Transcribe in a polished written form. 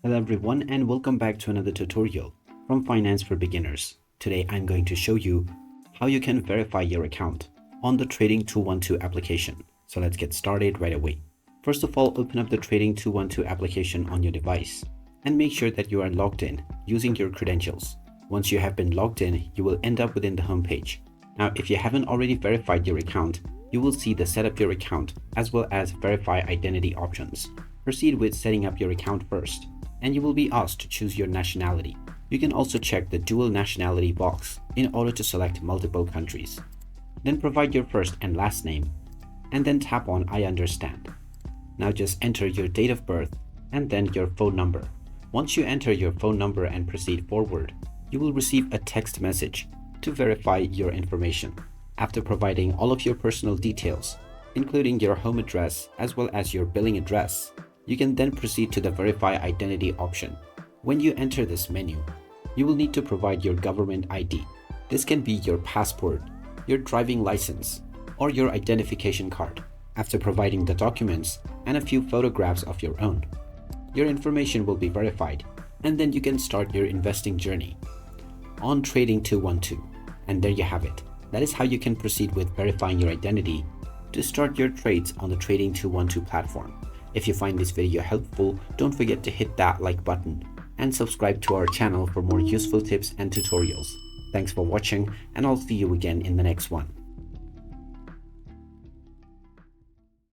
Hello everyone and welcome back to another tutorial from Finance for Beginners. Today I'm going to show you how you can verify your account on the Trading212 application. So let's get started right away. First of all, open up the Trading212 application on your device and make sure that you are logged in using your credentials. Once you have been logged in, you will end up within the home page. Now, if you haven't already verified your account, you will see the set up your account as well as verify identity options. Proceed with setting up your account first, and you will be asked to choose your nationality. You can also check the dual nationality box in order to select multiple countries. Then provide your first and last name, and then tap on I understand. Now just enter your date of birth and then your phone number. Once you enter your phone number and proceed forward, you will receive a text message to verify your information. After providing all of your personal details, including your home address as well as your billing address, you can then proceed to the Verify Identity option. When you enter this menu, you will need to provide your government ID. This can be your passport, your driving license, or your identification card. After providing the documents and a few photographs of your own, your information will be verified, and then you can start your investing journey on Trading212. And there you have it. That is how you can proceed with verifying your identity to start your trades on the Trading212 platform. If you find this video helpful, don't forget to hit that like button and subscribe to our channel for more useful tips and tutorials. Thanks for watching, and I'll see you again in the next one.